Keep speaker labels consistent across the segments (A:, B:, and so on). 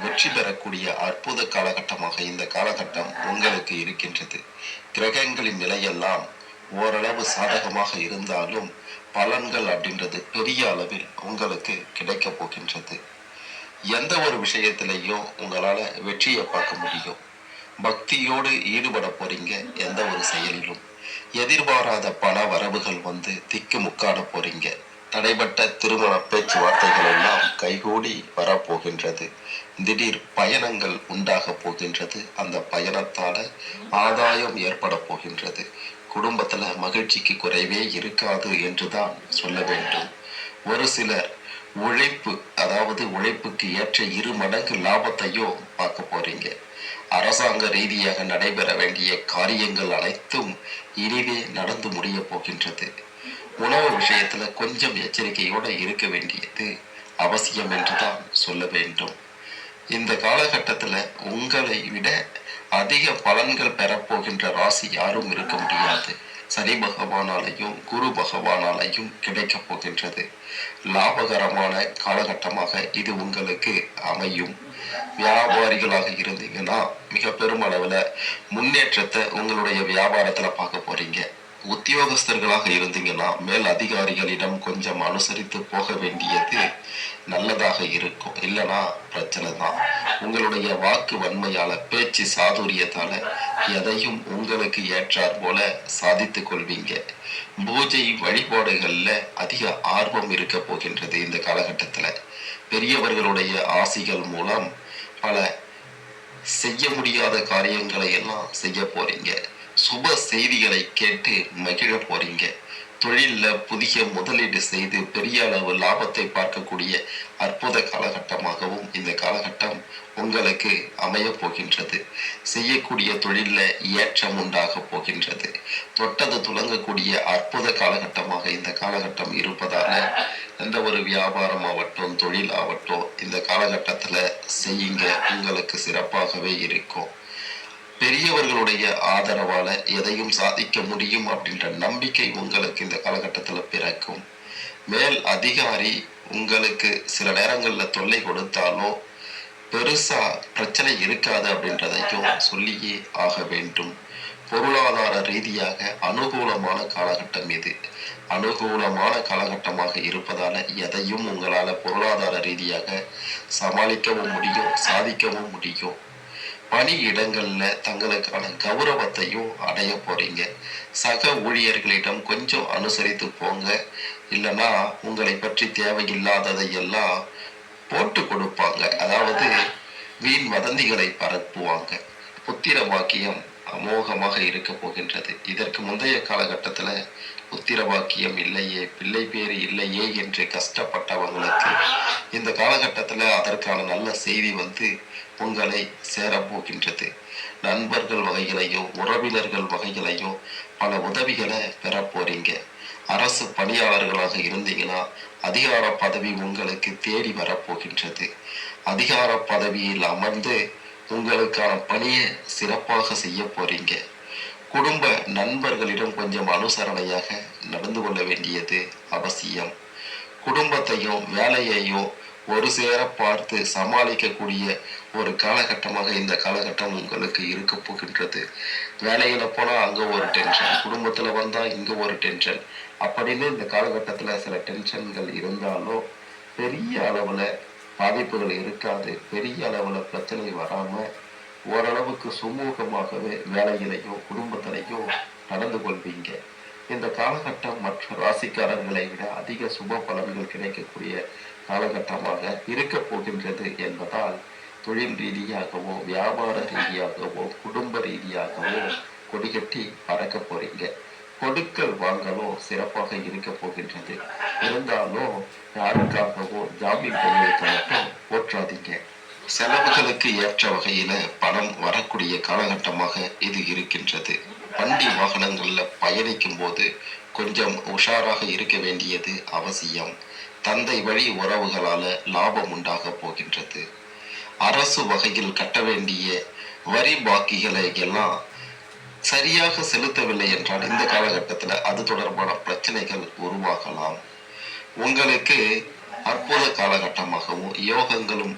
A: வெற்றி பெறக்கூடிய அற்புத காலகட்டமாக இந்த காலகட்டம் உங்களுக்கு இருக்கின்றது. கிரகங்களின் நிலையெல்லாம் ஓரளவு சாதகமாக இருந்தாலும் பலன்கள் அப்படின்றது பெரிய அளவில் உங்களுக்கு கிடைக்க போகின்றது. எந்த ஒரு விஷயத்திலையும் உங்களால வெற்றியை பார்க்க முடியும். பக்தியோடு ஈடுபட போறீங்க. எந்த ஒரு செயலிலும் எதிர்பாராத பண வரவுகள் வந்து திக்கு முக்காட போறீங்க. தடைபட்ட திருமண பேச்சுவார்த்தைகள் எல்லாம் கைகூடி வரப்போகின்றது. திடீர் பயணங்கள் உண்டாக போகின்றது. அந்த பயணத்தால ஆதாயம் ஏற்பட போகின்றது. குடும்பத்துல மகிழ்ச்சிக்கு குறைவே இருக்காது என்றுதான் சொல்ல வேண்டும். ஒரு சிலர் உழைப்பு, அதாவது உழைப்புக்கு ஏற்ற 2 மடங்கு லாபத்தையும் பார்க்க போறீங்க. அரசாங்க ரீதியாக நடைபெற வேண்டிய காரியங்கள் அனைத்தும் இனிவே நடந்து முடிய போகின்றது. உணவு விஷயத்துல கொஞ்சம் எச்சரிக்கையோட இருக்க வேண்டியது அவசியம் என்றுதான் சொல்ல வேண்டும். இந்த காலகட்டத்துல உங்களை விட அதிக பலன்கள் பெறப்போகின்ற ராசி யாரும் இருக்க முடியாது. சனி பகவானாலையும் குரு பகவானாலையும் கிடைக்க போகின்றது. லாபகரமான காலகட்டமாக இது உங்களுக்கு அமையும். வியாபாரிகளாக இருந்தீங்கன்னா மிக பெரும் அளவுல முன்னேற்றத்தை உங்களுடைய வியாபாரத்துல பார்க்க போறீங்க. உத்தியோகஸ்தர்களாக இருந்தீங்கன்னா மேல் அதிகாரிகளிடம் கொஞ்சம் அனுசரித்து போக வேண்டியது நல்லதாக இருக்கும். இல்லைன்னா பிரச்சனை தான். உங்களுடைய வாக்கு வன்மையால, பேச்சு சாதுரியத்தால எதையும் உங்களுக்கு ஏற்றார் போல சாதித்து கொள்வீங்க. பூஜை வழிபாடுகள்ல அதிக ஆர்வம் இருக்க போகின்றது. இந்த காலகட்டத்துல பெரியவர்களுடைய ஆசிகள் மூலம் பல செய்ய முடியாத காரியங்களை எல்லாம் செய்ய போறீங்க. சுப செய்திகளை கேட்டு மகிழ போறீங்க. தொழில்ல புதிய முதலீடு செய்து பெரிய அளவு லாபத்தை பார்க்கக்கூடிய அற்புத காலகட்டமாகவும் இந்த காலகட்டம் உங்களுக்கு அமைய போகின்றது. செய்யக்கூடிய தொழில்ல ஏற்றம் உண்டாக போகின்றது. தொட்டது துலங்கக்கூடிய அற்புத காலகட்டமாக இந்த காலகட்டம் இருப்பதால எந்த ஒரு வியாபாரம் ஆகட்டும், தொழில் ஆகட்டும், இந்த காலகட்டத்துல செய்யுங்க. உங்களுக்கு சிறப்பாகவே இருக்கும். பெரியவர்களுடைய ஆதரவால எதையும் சாதிக்க முடியும் அப்படின்ற நம்பிக்கை உங்களுக்கு இந்த காலகட்டத்துல பிறக்கும். மேல் அதிகாரி உங்களுக்கு சில நேரங்கள்ல தொல்லை கொடுத்தாலோ பெருசா பிரச்சனை இருக்காது அப்படின்றதையும் சொல்லியே ஆக வேண்டும். பொருளாதார ரீதியாக அனுகூலமான காலகட்டம் இது. அனுகூலமான காலகட்டமாக இருப்பதால எதையும் உங்களால பொருளாதார ரீதியாக சமாளிக்கவும் முடியும், சாதிக்கவும் முடியும். பணி இடங்கள்ல தங்களுக்கான கௌரவத்தையும் அடைய போறீங்க. சக ஊழியர்களிடம் கொஞ்சம் அனுசரித்து போங்க. இல்லைன்னா உங்களை பற்றி தேவையில்லாததை எல்லாம் போட்டு கொடுப்பாங்க. அதாவது வீண் வதந்திகளை பரப்புவாங்க. புத்திர வாக்கியம் அமோகமாக இருக்க போகின்றது. இதற்கு முந்தைய காலகட்டத்துல புத்திர வாக்கியம் இல்லையே, பிள்ளை பேரு இல்லையே என்று கஷ்டப்பட்டவங்களுக்கு இந்த காலகட்டத்துல அதற்கான நல்ல செய்தி வந்து உங்களை சேரப்போகின்றது. நண்பர்கள் வகைகளையும் உறவினர்கள் வகைகளையும் பல உதவிகளை பெற போறீங்க. அரசு பணியாளர்களாக இருந்தீங்கன்னா அதிகார பதவி உங்களுக்கு தேடி வரப்போகின்றது. அதிகார பதவியில் அமர்ந்து உங்களுக்கான பணியை சிறப்பாக செய்ய போறீங்க. குடும்ப நண்பர்களிடம் கொஞ்சம் அனுசரணையாக நடந்து கொள்ள வேண்டியது அவசியம். குடும்பத்தையும் வேலையையும் ஒரு சேர பார்த்து சமாளிக்கக்கூடிய ஒரு காலகட்டமாக இந்த காலகட்டம் உங்களுக்கு இருக்க போகின்றது. வேலையில போனா அங்க ஒரு டென்ஷன், குடும்பத்துல வந்தா இங்க ஒரு டென்ஷன் அப்படின்னு இந்த காலகட்டத்துல சில டென்ஷன்கள் இருந்தாலும் பெரிய அளவுல பாதிப்புகள் இருக்காது. பெரிய அளவுல பிரச்சனை வராம ஓரளவுக்கு சுமூகமாகவே வேலையிலையும் குடும்பத்திலையும் நடந்து கொள்வீங்க. இந்த காலகட்டம் மற்ற ராசிக்காரர்களை விட அதிக சுப பலன்கள் கிடைக்கக்கூடிய காலகட்டமாக இருக்க போகின்றது என்பதால் தொழில் ரீதியாகவோ வியாபார ரீதியாகவோ குடும்ப ரீதியாகவோ கொடிகட்டி பறக்க போறீங்க. கொடுக்கல் வாங்கலோ சிறப்பாக இருக்க போகின்றது. இருந்தாலும் யாருக்காகவோ ஜாமீன் கையெழுத்து மட்டும் போற்றாதீங்க. செலவுகளுக்கு ஏற்ற வகையில பணம் வரக்கூடிய காலகட்டமாக இது இருக்கின்றது. வண்டி வாகனங்கள்ல பயணிக்கும் போது கொஞ்சம் உஷாராக இருக்க வேண்டியது அவசியம். தந்தை வழி உறவுகளால லாபம் உண்டாக போகின்றது. அரசு வகையில் கட்ட வேண்டிய வரி பாக்கிகளை எல்லாம் சரியாக செலுத்தவில்லை என்றால் இந்த காலகட்டத்துல அது தொடர்பான பிரச்சனைகள் உருவாகலாம். உங்களுக்கு அற்புத காலகட்டமாகவும் யோகங்களும்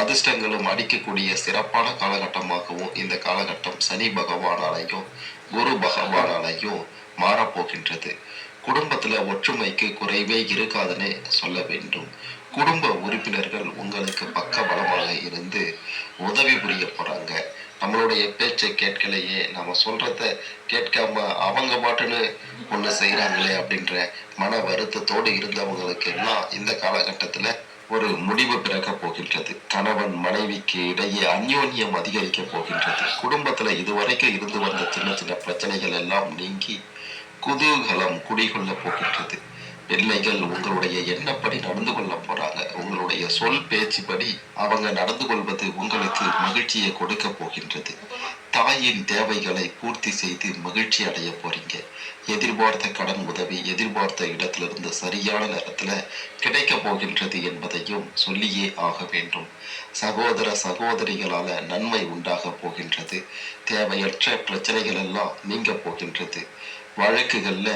A: அதிர்ஷ்டங்களும் அடிக்கக்கூடிய சிறப்பான காலகட்டமாகவும் இந்த காலகட்டம் சனி பகவானாலையும் குரு பகவானாலையும் மாறப்போகின்றது. குடும்பத்துல ஒற்றுமைக்கு குறைவே இருக்காதுன்னே சொல்ல வேண்டும். குடும்ப உறுப்பினர்கள் உங்களுக்கு பக்க பலமாக இருந்து உதவி புரிய போறாங்க. நம்மளுடைய பேச்சை கேட்கலையே, நம்ம சொல்றத கேட்காம அவங்க பாட்டுன்னு ஒண்ணு செய்றாங்களே அப்படின்ற மன வருத்தத்தோடு இருந்தவங்களுக்கு எல்லாம் இந்த காலகட்டத்துல ஒரு முடிவு பிறக்க போகின்றது. கணவன் மனைவிக்கு இடையே அந்யோன்யம் அதிகரிக்க போகின்றது. குடும்பத்துல இதுவரைக்கும் இருந்து வந்த சின்ன சின்ன பிரச்சனைகள் எல்லாம் நீங்கி குதூகலம் குடிகொள்ள போகின்றது. பிள்ளைகள் உங்களுடைய எண்ணப்படி நடந்து கொள்ள போறாங்க. உங்களுடைய சொல் பேச்சுப்படி அவங்க நடந்து கொள்வது உங்களுக்கு மகிழ்ச்சியை கொடுக்க போகின்றது. தாயின் தேவைகளை பூர்த்தி செய்து மகிழ்ச்சி அடைய போறீங்க. எதிர்பார்த்த கடன் உதவி எதிர்பார்த்த இடத்திலிருந்து சரியான நேரத்துல கிடைக்க போகின்றது என்பதையும் சொல்லியே ஆக வேண்டும். சகோதர சகோதரிகளால நன்மை உண்டாக போகின்றது. தேவையற்ற பிரச்சனைகள் எல்லாம் நீங்க போகின்றது. வழக்குகள்ல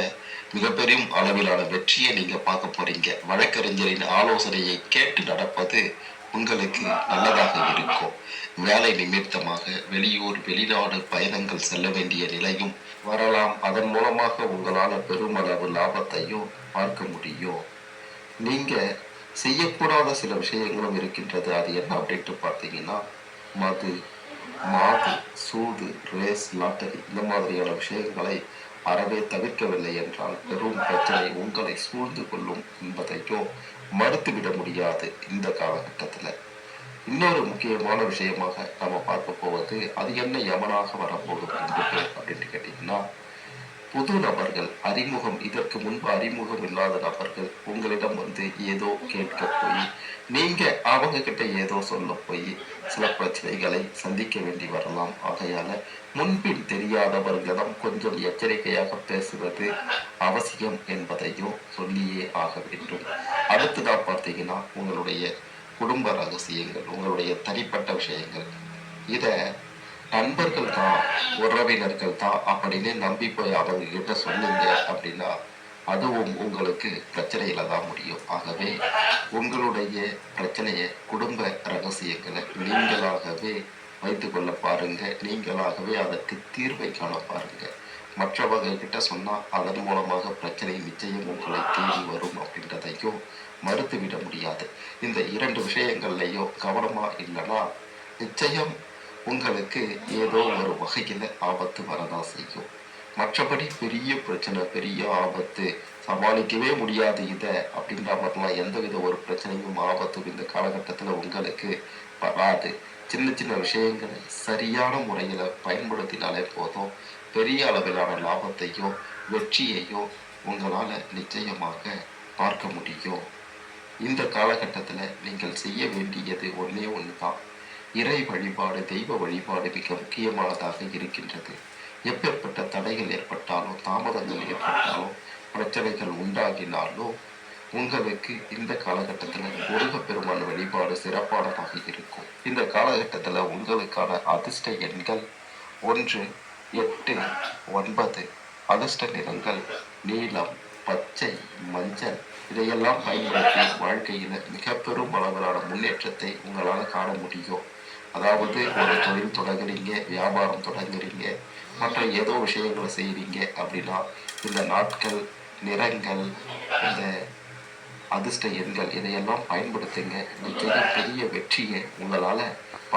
A: மிகப்பெரும் அளவிலான வெற்றியை நீங்க பார்க்க போறீங்க. வழக்கறிஞரின் ஆலோசனையை கேட்டு நடப்பது உங்களுக்கு நல்லதாக இருக்கும். வேலை நிமித்தமாக வெளியூர் வெளிநாடு பயணங்கள் செல்ல வேண்டிய நிலையும் வரலாம். அதன் மூலமாக உங்களால பெருமளவு லாபத்தையும் பார்க்க முடியும். நீங்க செய்யக்கூடாத சில விஷயங்களும் இருக்கின்றது. அது என்ன அப்படின்ட்டு பார்த்தீங்கன்னா, மது, மாது, சூது, ரேஸ், லாட்டரி இந்த மாதிரியான விஷயங்களை அறவே தவிர்க்கவில்லை என்றால் பெரும் பிரச்சனை உங்களை சூழ்ந்து கொள்ளும் என்பதையும் மறுத்துவிட முடியாது. இந்த காலகட்டத்துல இன்னொரு முக்கியமான விஷயமாக நம்ம பார்க்க போவது, அது என்ன யமனாக வரப்போகுது அப்படின்னு கேட்டீங்கன்னா, புது நபர்கள் அறிமுகம், இதற்கு முன்பு அறிமுகம் இல்லாத நபர்கள் உங்களிடம் வந்து ஏதோ கேட்க போய் நீங்க அவங்க கிட்ட ஏதோ சொல்ல போய் சில பிரச்சனைகளை சந்திக்க வேண்டி வரலாம். ஆகையால முன்பின் தெரியாதவர்களிடம் கொஞ்சம் எச்சரிக்கையாக பேசுவது அவசியம் என்பதையும் சொல்லியே ஆக வேண்டும். அடுத்ததான் பார்த்தீங்கன்னா, உங்களுடைய குடும்ப ரகசியங்கள், உங்களுடைய தனிப்பட்ட விஷயங்கள், இத நண்பர்கள் தான் உறவினர்கள் தான் அப்படின்னு நம்பி போய் அவங்க கிட்ட சொன்னீங்க அப்படின்னா அதுவும் உங்களுக்கு பிரச்சனையில தான் முடியும். ஆகவே உங்களுடைய பிரச்சனைய குடும்ப ரகசியங்களை நீங்களாகவே வைத்துக் கொள்ள பாருங்க. நீங்களாகவே அதற்கு தீர்வை காண பாருங்க. மற்றவங்க கிட்ட சொன்னா அதன் மூலமாக பிரச்சனை நிச்சயம் உங்களை தேடி வரும் அப்படின்றதையும் மறுத்துவிட முடியாது. இந்த இரண்டு விஷயங்கள்லையும் கவனமா இல்லைன்னா நிச்சயம் உங்களுக்கு ஏதோ ஒரு வகையில ஆபத்து வரதான் செய்யும். மற்றபடி பெரிய பிரச்சனை பெரிய ஆபத்து சமாளிக்கவே முடியாது இத அப்படின்ற மாதிரிலாம் எந்தவித ஒரு பிரச்சனையும் ஆபத்தும் இந்த காலகட்டத்துல உங்களுக்கு வராது. சின்ன சின்ன விஷயங்களை சரியான முறையில பயன்படுத்தினாலே போதும், பெரிய அளவிலான லாபத்தையும் வெற்றியையும் உங்களால நிச்சயமாக பார்க்க முடியும். இந்த காலகட்டத்துல நீங்கள் செய்ய வேண்டியது ஒண்ணே ஒண்ணுதான். இறை வழிபாடு, தெய்வ வழிபாடு மிக முக்கியமானதாக இருக்கின்றது. எப்பேற்பட்ட தடைகள் ஏற்பட்டாலும் தாமதங்கள் ஏற்பட்டாலும் பிரச்சனைகள் உண்டாகினாலும் உங்களுக்கு இந்த காலகட்டத்துல முருகப்பெருமான் வழிபாடு சிறப்பானதாக இருக்கும். இந்த காலகட்டத்துல உங்களுக்கான அதிர்ஷ்ட எண்கள் 1, 8, 9. அதிர்ஷ்ட நிறங்கள் நீலம், பச்சை, மஞ்சள். இதையெல்லாம் பயன்படுத்தி வாழ்க்கையில மிக பெரும் அளவிலான முன்னேற்றத்தை உங்களால காண முடியும். அதாவது ஒரு தொழில் தொடங்குறீங்க, வியாபாரம் தொடங்குறீங்க, மற்ற ஏதோ விஷயங்களை செய்றீங்க அப்படின்னா இந்த நாட்கள், நிறங்கள், இந்த அதிர்ஷ்ட எண்கள் இதையெல்லாம் பயன்படுத்துங்க. நிச்சயம் பெரிய வெற்றியை உங்களால